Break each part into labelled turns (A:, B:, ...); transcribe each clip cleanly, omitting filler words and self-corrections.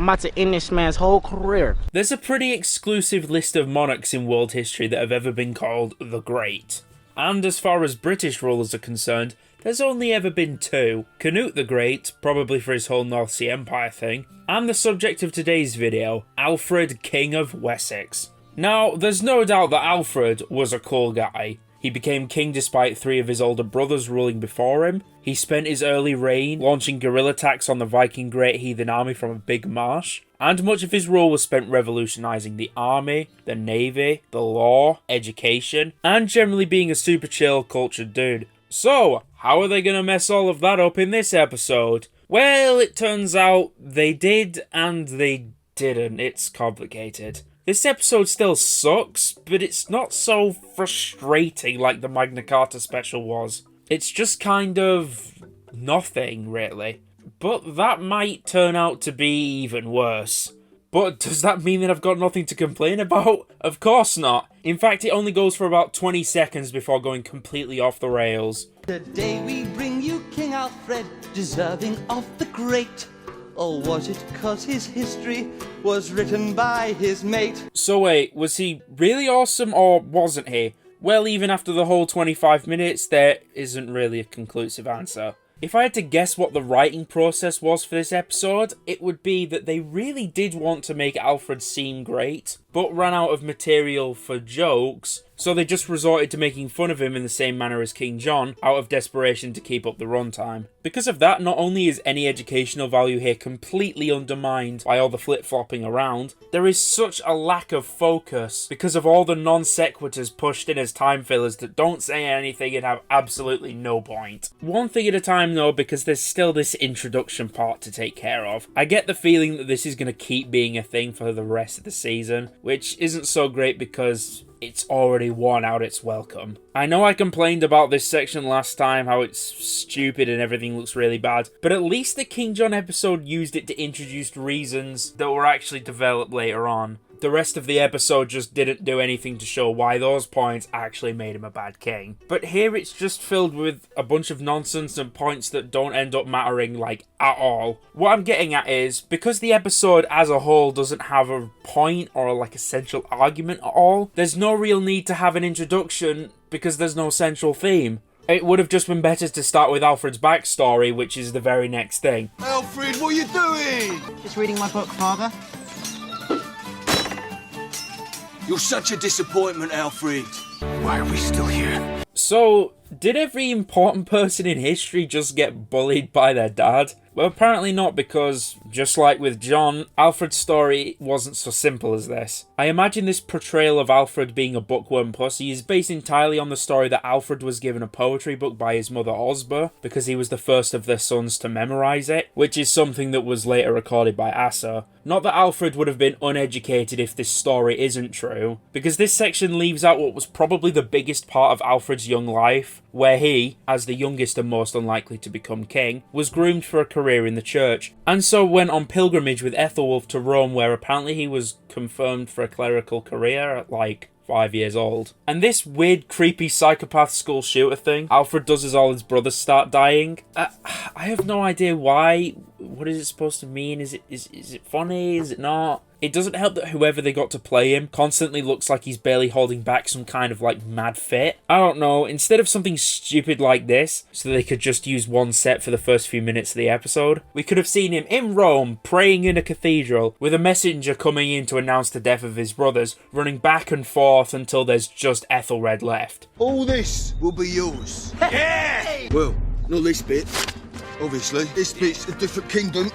A: about to end this man's whole career.
B: There's a pretty exclusive list of monarchs in world history that have ever been called the Great. And as far as British rulers are concerned, there's only ever been two. Canute the Great, probably for his whole North Sea Empire thing, and the subject of today's video, Alfred, King of Wessex. Now, there's no doubt that Alfred was a cool guy. He became king despite three of his older brothers ruling before him. He spent his early reign launching guerrilla attacks on the Viking Great Heathen Army from a big marsh. And much of his rule was spent revolutionising the army, the navy, the law, education, and generally being a super chill, cultured dude. So, how are they going to mess all of that up in this episode? Well, it turns out they did and they didn't. It's complicated. This episode still sucks, but it's not so frustrating like the Magna Carta special was. It's just kind of nothing, really. But that might turn out to be even worse. But does that mean that I've got nothing to complain about? Of course not. In fact, it only goes for about 20 seconds before going completely off the rails.
C: Today we bring you King Alfred, deserving of the great. Or was it 'cause his history was written by his mate?
B: So wait, was he really awesome or wasn't he? Well, even after the whole 25 minutes, there isn't really a conclusive answer. If I had to guess what the writing process was for this episode, it would be that they really did want to make Alfred seem great, but ran out of material for jokes, so they just resorted to making fun of him in the same manner as King John, out of desperation to keep up the runtime. Because of that, not only is any educational value here completely undermined by all the flip-flopping around, there is such a lack of focus because of all the non-sequiturs pushed in as time fillers that don't say anything and have absolutely no point. One thing at a time though, because there's still this introduction part to take care of. I get the feeling that this is going to keep being a thing for the rest of the season, which isn't so great because it's already worn out its welcome. I know I complained about this section last time, how it's stupid and everything looks really bad, but at least the King John episode used it to introduce reasons that were actually developed later on. The rest of the episode just didn't do anything to show why those points actually made him a bad king. But here it's just filled with a bunch of nonsense and points that don't end up mattering, like, at all. What I'm getting at is, because the episode as a whole doesn't have a point or like a central argument at all, there's no real need to have an introduction because there's no central theme. It would have just been better to start with Alfred's backstory, which is the very next thing.
D: Alfred, what are you doing?
A: Just reading my book, Father.
D: You're such a disappointment, Alfred. Why are we still here?
B: So, did every important person in history just get bullied by their dad? Well, apparently not, because, just like with John, Alfred's story wasn't so simple as this. I imagine this portrayal of Alfred being a bookworm pussy is based entirely on the story that Alfred was given a poetry book by his mother Osburh, because he was the first of their sons to memorise it, which is something that was later recorded by Asa. Not that Alfred would have been uneducated if this story isn't true, because this section leaves out what was probably the biggest part of Alfred's young life, where he, as the youngest and most unlikely to become king, was groomed for a career in the church, and so went on pilgrimage with Ethelwulf to Rome, where apparently he was confirmed for a clerical career at like 5 years old. And this weird, creepy psychopath school shooter thing Alfred does as all his brothers start dying, I have no idea why. What is it supposed to mean? Is it funny? Is it not? It doesn't help that whoever they got to play him constantly looks like he's barely holding back some kind of like mad fit. I don't know, instead of something stupid like this, so they could just use one set for the first few minutes of the episode, we could have seen him in Rome, praying in a cathedral, with a messenger coming in to announce the death of his brothers, running back and forth until there's just Ethelred left.
D: All this will be yours.
C: Hey!
D: Well, not this bit. Obviously, this bit's a different kingdom.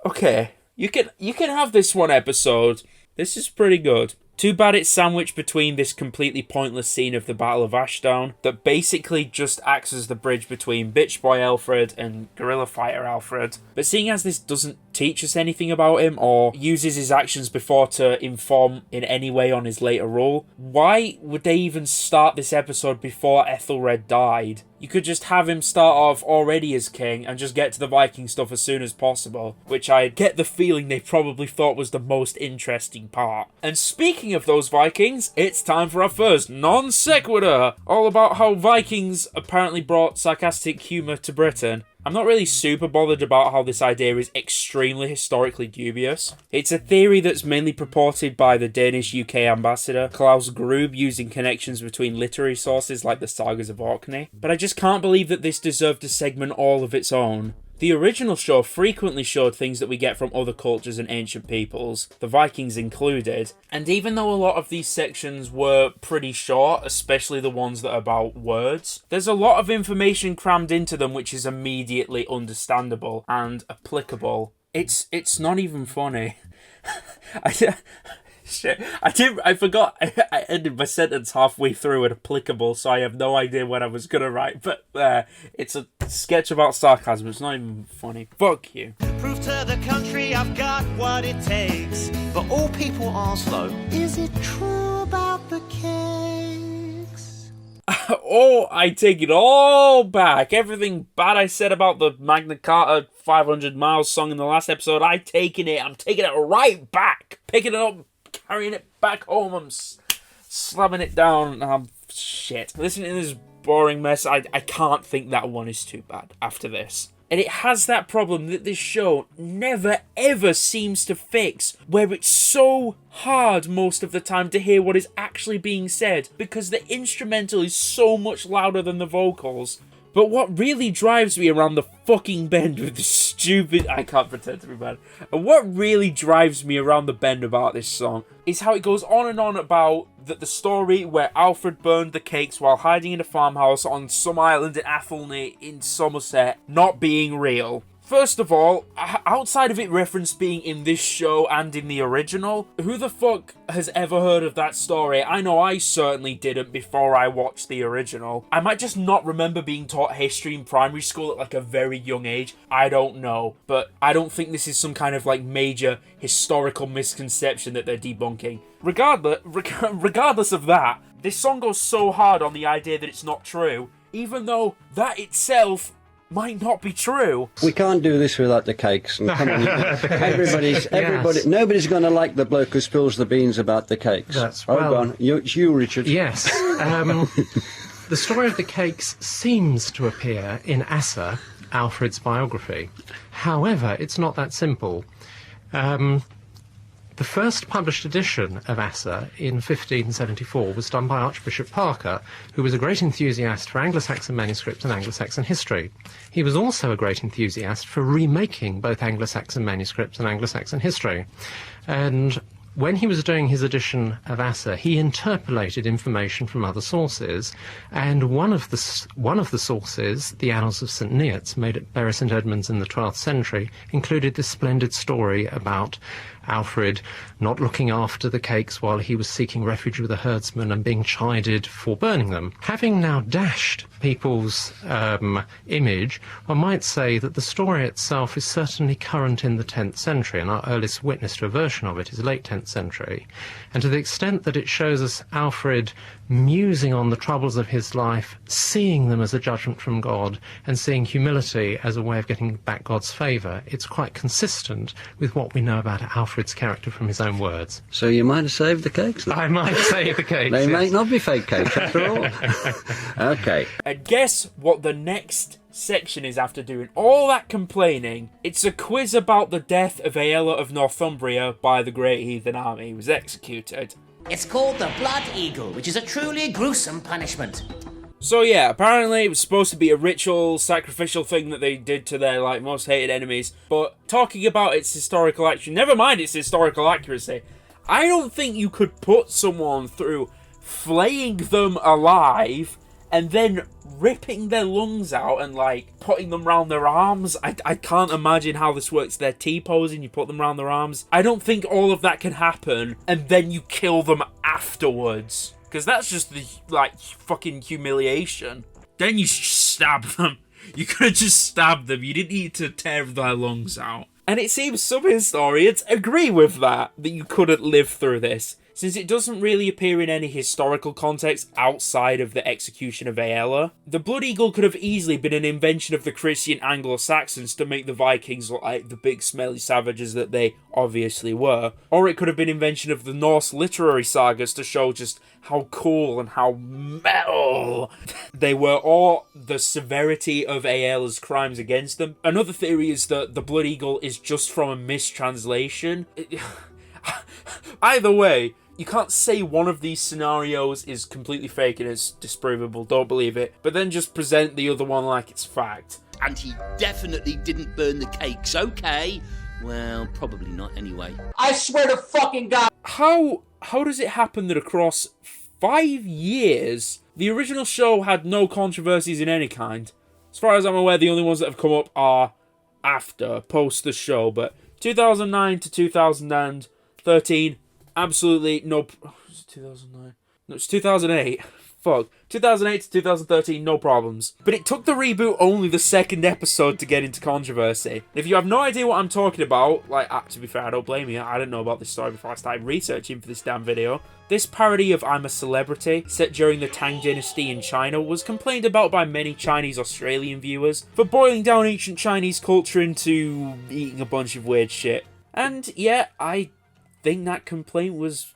B: Okay, you can have this one episode. This is pretty good. Too bad it's sandwiched between this completely pointless scene of the Battle of Ashdown that basically just acts as the bridge between Bitch Boy Alfred and Guerrilla Fighter Alfred. But seeing as this doesn't teach us anything about him or uses his actions before to inform in any way on his later rule, why would they even start this episode before Ethelred died? You could just have him start off already as king and just get to the Viking stuff as soon as possible, which I get the feeling they probably thought was the most interesting part. And speaking of those Vikings, it's time for our first non sequitur, all about how Vikings apparently brought sarcastic humour to Britain. I'm not really super bothered about how this idea is extremely historically dubious. It's a theory that's mainly purported by the Danish UK ambassador Klaus Grube, using connections between literary sources like the sagas of Orkney, but I just can't believe that this deserved a segment all of its own. The original show frequently showed things that we get from other cultures and ancient peoples, the Vikings included, and even though a lot of these sections were pretty short, especially the ones that are about words, there's a lot of information crammed into them which is immediately understandable and applicable. It's not even funny. Shit, I forgot I ended my sentence halfway through at applicable, so I have no idea what I was gonna write, but it's a sketch about sarcasm, it's not even funny. Fuck you.
E: Prove to the country I've got what it takes. But all people ask though, is it true about the cakes?
B: Oh, I take it all back. Everything bad I said about the Magna Carta 500 Miles song in the last episode, I'm taking it right back. Picking it up, carrying it back home, I'm slamming it down. Shit. Listening to this boring mess, I can't think that one is too bad after this. And it has that problem that this show never ever seems to fix, where it's so hard most of the time to hear what is actually being said, because the instrumental is so much louder than the vocals. But what really drives me around the fucking bend with this stupid... I can't pretend to be bad. And what really drives me around the bend about this song is how it goes on and on about the story where Alfred burned the cakes while hiding in a farmhouse on some island in Athelney in Somerset not being real. First of all, outside of it referenced being in this show and in the original, who the fuck has ever heard of that story? I know I certainly didn't before I watched the original. I might just not remember being taught history in primary school at like a very young age. I don't know. But I don't think this is some kind of like major historical misconception that they're debunking. Regardless of that, this song goes so hard on the idea that it's not true, even though that itself might not be true.
F: We can't do this without the cakes. And come on, everybody, nobody's going to like the bloke who spills the beans about the cakes.
G: That's
F: go on. It's you, Richard.
G: Yes. The story of the cakes seems to appear in Asser, Alfred's biography. However, it's not that simple. The first published edition of Asser in 1574 was done by Archbishop Parker, who was a great enthusiast for Anglo-Saxon manuscripts and Anglo-Saxon history. He was also a great enthusiast for remaking both Anglo-Saxon manuscripts and Anglo-Saxon history. And when he was doing his edition of Asser, he interpolated information from other sources, and one of the sources, the Annals of St. Neots, made at Bury St. Edmunds in the 12th century, included this splendid story about Alfred not looking after the cakes while he was seeking refuge with a herdsman and being chided for burning them. Having now dashed people's image, one might say that the story itself is certainly current in the 10th century, and our earliest witness to a version of it is late 10th century. And to the extent that it shows us Alfred musing on the troubles of his life, seeing them as a judgment from God, and seeing humility as a way of getting back God's favour, it's quite consistent with what we know about Alfred's character from his own words.
F: So you might have saved the cakes then?
G: I might save the cakes.
F: They
G: yes.
F: might not be fake cakes after all. Okay.
B: And guess what the next section is after doing all that complaining? It's a quiz about the death of Aella of Northumbria by the Great Heathen Army. He was executed.
H: It's called the Blood Eagle, which is a truly gruesome punishment.
B: So yeah, apparently it was supposed to be a ritual, sacrificial thing that they did to their like most hated enemies, but talking about its historical accuracy, never mind its historical accuracy, I don't think you could put someone through flaying them alive and then ripping their lungs out and like putting them round their arms. I can't imagine how this works. They're T-posing, you put them round their arms. I don't think all of that can happen and then you kill them afterwards, because that's just the like fucking humiliation. Then you stab them. You could have just stabbed them. You didn't need to tear their lungs out. And it seems some historians agree with that you couldn't live through this. since it doesn't really appear in any historical context outside of the execution of Aella. The Blood Eagle could have easily been an invention of the Christian Anglo-Saxons to make the Vikings look like the big smelly savages that they obviously were, or it could have been an invention of the Norse literary sagas to show just how cool and how metal they were, or the severity of Aella's crimes against them. Another theory is that the Blood Eagle is just from a mistranslation. Either way, you can't say one of these scenarios is completely fake and it's disprovable, don't believe it, but then just present the other one like it's fact.
I: And he definitely didn't burn the cakes, okay? Well, probably not anyway.
H: I swear to fucking God.
B: How does it happen that across 5 years, the original show had no controversies in any kind? As far as I'm aware, the only ones that have come up are post the show, but 2009 to 2013, absolutely no... Was it 2009? No, it's 2008. Fuck. 2008 to 2013, no problems. But it took the reboot only the second episode to get into controversy. If you have no idea what I'm talking about, like, to be fair, I don't blame you. I didn't know about this story before I started researching for this damn video. This parody of I'm a Celebrity, set during the Tang Dynasty in China, was complained about by many Chinese Australian viewers for boiling down ancient Chinese culture into eating a bunch of weird shit. And yeah, I think that complaint was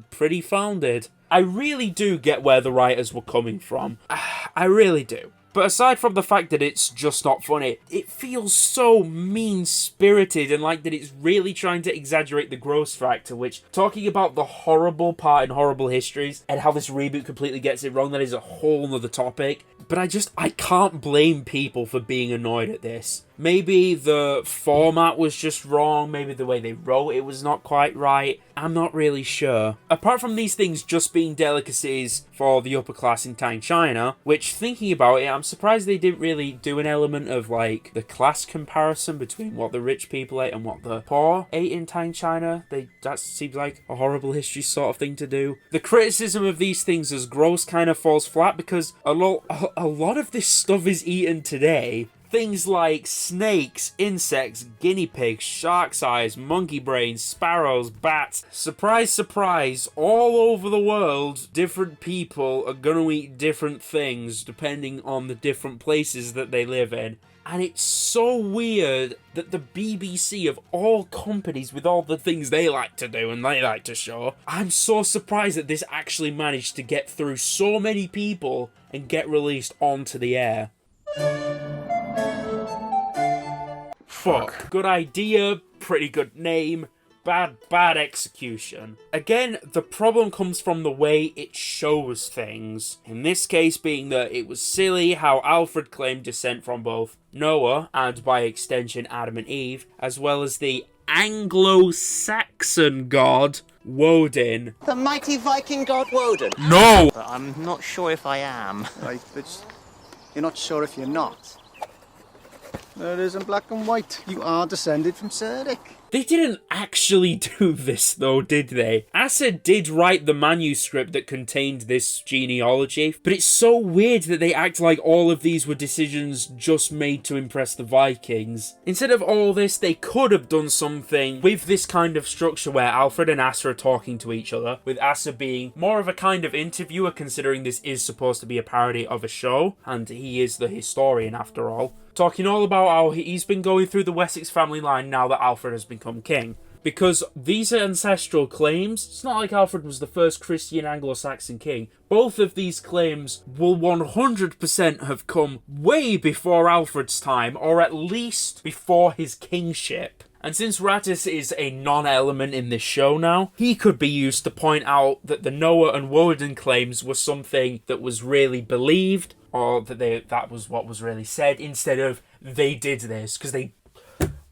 B: pretty founded. I really do get where the writers were coming from. I really do. But aside from the fact that it's just not funny, it feels so mean-spirited and like that it's really trying to exaggerate the gross factor, which, talking about the horrible part in Horrible Histories and how this reboot completely gets it wrong, that is a whole nother topic. But I can't blame people for being annoyed at this. Maybe the format was just wrong, maybe the way they wrote it was not quite right. I'm not really sure. Apart from these things just being delicacies for the upper class in Tang China, which, thinking about it, I'm surprised they didn't really do an element of, like, the class comparison between what the rich people ate and what the poor ate in Tang China. That seems like a Horrible History sort of thing to do. The criticism of these things as gross kind of falls flat because a lot of this stuff is eaten today. Things like snakes, insects, guinea pigs, shark's eyes, monkey brains, sparrows, bats. Surprise, surprise, all over the world, different people are gonna eat different things depending on the different places that they live in. And it's so weird that the BBC, of all companies with all the things they like to do and they like to show, I'm so surprised that this actually managed to get through so many people and get released onto the air. Fuck. Good idea, pretty good name, bad execution. Again, the problem comes from the way it shows things. In this case being that it was silly how Alfred claimed descent from both Noah, and by extension Adam and Eve, as well as the Anglo-Saxon god, Woden.
H: The mighty Viking god Woden.
B: No!
E: But I'm not sure if I am.
A: Right, but you're not sure if you're not. There it is in black and white. You are descended from Cerdic.
B: They didn't actually do this though, did they? Asa did write the manuscript that contained this genealogy, but it's so weird that they act like all of these were decisions just made to impress the Vikings. Instead of all this, they could have done something with this kind of structure where Alfred and Asa are talking to each other, with Asa being more of a kind of interviewer, considering this is supposed to be a parody of a show, and he is the historian after all. Talking all about how he's been going through the Wessex family line now that Alfred has become king. Because these are ancestral claims. It's not like Alfred was the first Christian Anglo-Saxon king. Both of these claims will 100% have come way before Alfred's time, or at least before his kingship. And since Rattus is a non-element in this show now, he could be used to point out that the Noah and Woden claims were something that was really believed, or that that was what was really said, instead of they did this, because they...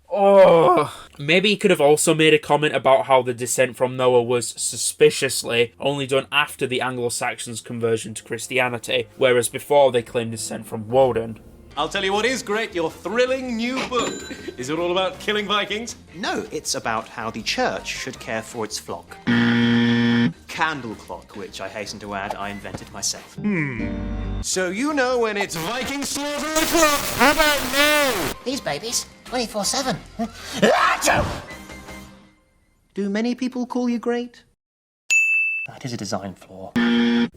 B: Oh. Maybe he could have also made a comment about how the descent from Noah was suspiciously only done after the Anglo-Saxons' conversion to Christianity, whereas before they claimed descent from Woden.
J: I'll tell you what is great, your thrilling new book. Is it all about killing Vikings?
E: No, it's about how the church should care for its flock. Candle clock, which I hasten to add, I invented myself.
J: So you know when it's Viking slaughter o'clock? How about now?
H: These babies, 24/7.
E: Do many people call you great?
K: That is a design flaw.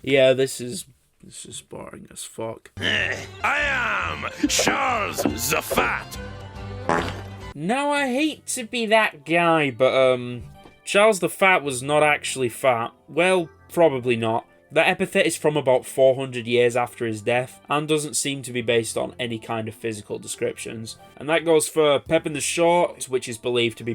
B: Yeah, this is boring as fuck.
J: I am Charles the Fat.
B: Now, I hate to be that guy, but, Charles the Fat was not actually fat. Well, probably not. That epithet is from about 400 years after his death, and doesn't seem to be based on any kind of physical descriptions. And that goes for Pepin the Short, which is believed to be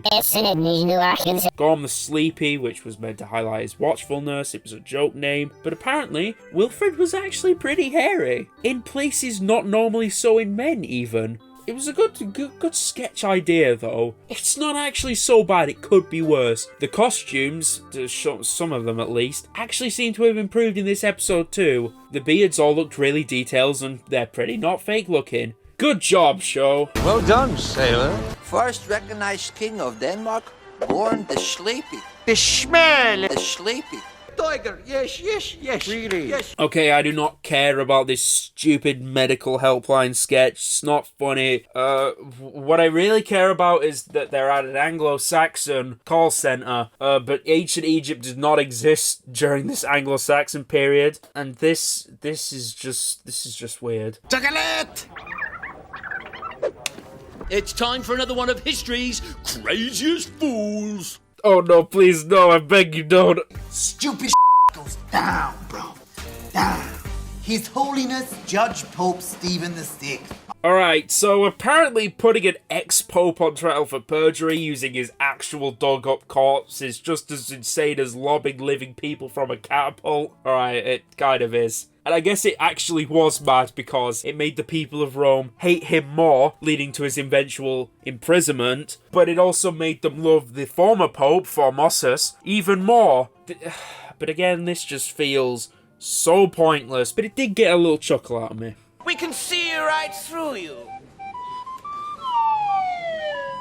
B: Gorm the Sleepy, which was meant to highlight his watchfulness. It was a joke name, but apparently, Wilfred was actually pretty hairy. In places not normally so in men, even. It was a good sketch idea, though. It's not actually so bad, it could be worse. The costumes, some of them at least, actually seem to have improved in this episode too. The beards all looked really detailed and they're pretty not fake looking. Good job, show.
C: Well done, sailor.
L: First recognized king of Denmark, born the Sleepy.
C: The smell.
L: The Sleepy.
C: Tiger, yes. Really? Yes.
B: Okay, I do not care about this stupid medical helpline sketch. It's not funny. What I really care about is that they're at an Anglo-Saxon call center, but ancient Egypt did not exist during this Anglo-Saxon period, and this is just weird.
C: Chocolate!
I: It's time for another one of history's craziest fools.
B: Oh no, please no, I beg you don't.
M: Stupid goes down, bro. Down. His Holiness Judge Pope Stephen VI.
B: Alright, so apparently putting an ex-pope on trial for perjury using his actual dug-up corpse is just as insane as lobbing living people from a catapult. Alright, it kind of is. And I guess it actually was mad because it made the people of Rome hate him more, leading to his eventual imprisonment, but it also made them love the former pope, Formosus, even more. But again, this just feels so pointless, but it did get a little chuckle out of me.
E: We can see right through you.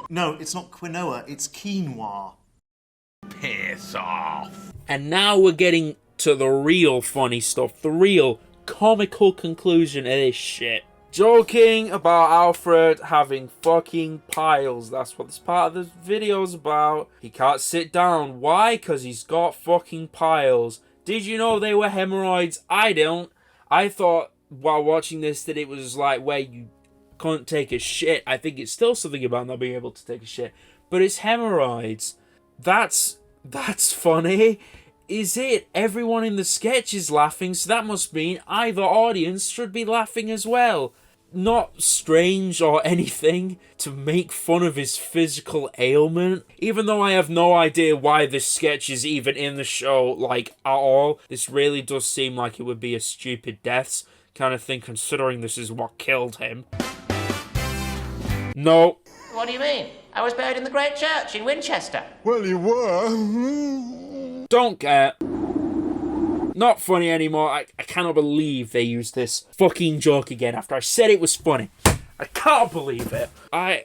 K: No, it's not quinoa, it's quinoa.
J: Piss off.
B: And now we're getting to the real funny stuff, the real comical conclusion of this shit. Joking about Alfred having fucking piles. That's what this part of the video's about. He can't sit down. Why? Because he's got fucking piles. Did you know they were hemorrhoids? I don't. I thought while watching this that it was like where you couldn't take a shit. I think it's still something about not being able to take a shit. But it's hemorrhoids. That's funny. Is it? Everyone in the sketch is laughing, so that must mean either audience should be laughing as well. Not strange or anything to make fun of his physical ailment. Even though I have no idea why this sketch is even in the show, like, at all. This really does seem like it would be a stupid deaths kind of thing, considering this is what killed him. No.
H: What do you mean? I was buried in the Great Church in Winchester.
J: Well, you were.
B: Don't care. Not funny anymore. I cannot believe they used this fucking joke again after I said it was funny. I can't believe it. I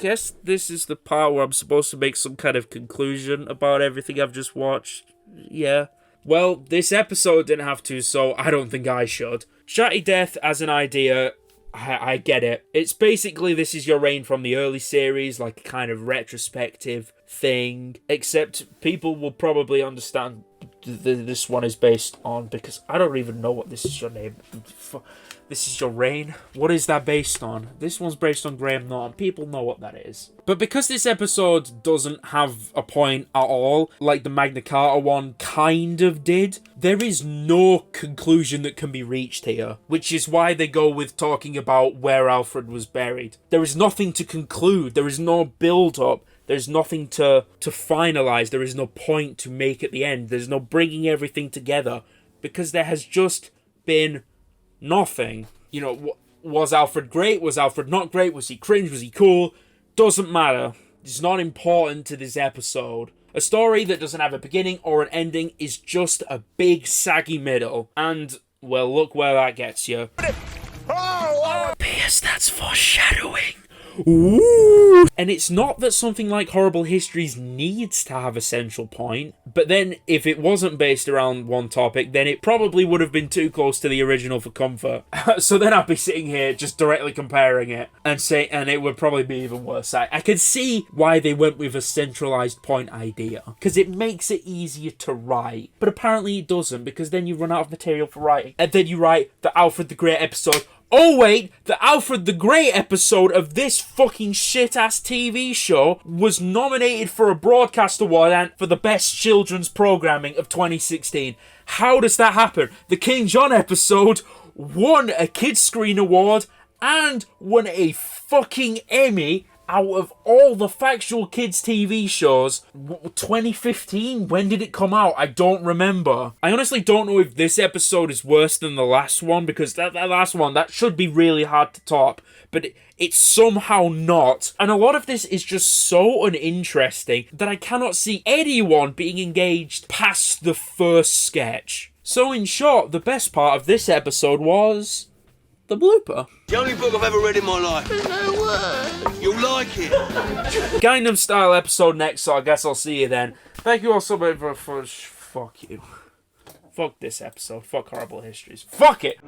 B: guess this is the part where I'm supposed to make some kind of conclusion about everything I've just watched. Yeah. Well, this episode didn't have to, so I don't think I should. Chatty Death as an idea, I get it. It's basically this is your reign from the early series, like a kind of retrospective thing. Except people will probably understand this one is based on, because I don't even know what this is your name. This is your reign. What is that based on? This one's based on Graham Norton. People know what that is. But because this episode doesn't have a point at all, like the Magna Carta one kind of did, there is no conclusion that can be reached here, which is why they go with talking about where Alfred was buried. There is nothing to conclude. There is no build-up. There's nothing to finalise. There is no point to make at the end. There's no bringing everything together, because there has just been nothing. You know, was Alfred great? Was Alfred not great? Was he cringe? Was he cool? Doesn't matter. It's not important to this episode. A story that doesn't have a beginning or an ending is just a big saggy middle. And, well, look where that gets you. P.S. That's foreshadowing. ooh. And it's not that something like Horrible Histories needs to have a central point, but then if it wasn't based around one topic, then it probably would have been too close to the original for comfort. So then I'd be sitting here just directly comparing it and it would probably be even worse. I could see why they went with a centralized point idea, because it makes it easier to write, but apparently it doesn't, because then you run out of material for writing, and then you write the Alfred the Great episode. Oh wait, the Alfred the Great episode of this fucking shit-ass TV show was nominated for a Broadcast Award and for the best children's programming of 2016. How does that happen? The King John episode won a Kids Screen Award and won a fucking Emmy out of all the factual kids TV shows. 2015? When did it come out? I don't remember. I honestly don't know if this episode is worse than the last one, because that last one, that should be really hard to top, but it's somehow not. And a lot of this is just so uninteresting that I cannot see anyone being engaged past the first sketch. So in short, the best part of this episode was the blooper.
D: The only book I've ever read in my life.
H: No word.
D: You'll like it.
B: Gangnam Style episode next, so I guess I'll see you then. Thank you all so much for fuck you. Fuck this episode. Fuck Horrible Histories. Fuck it!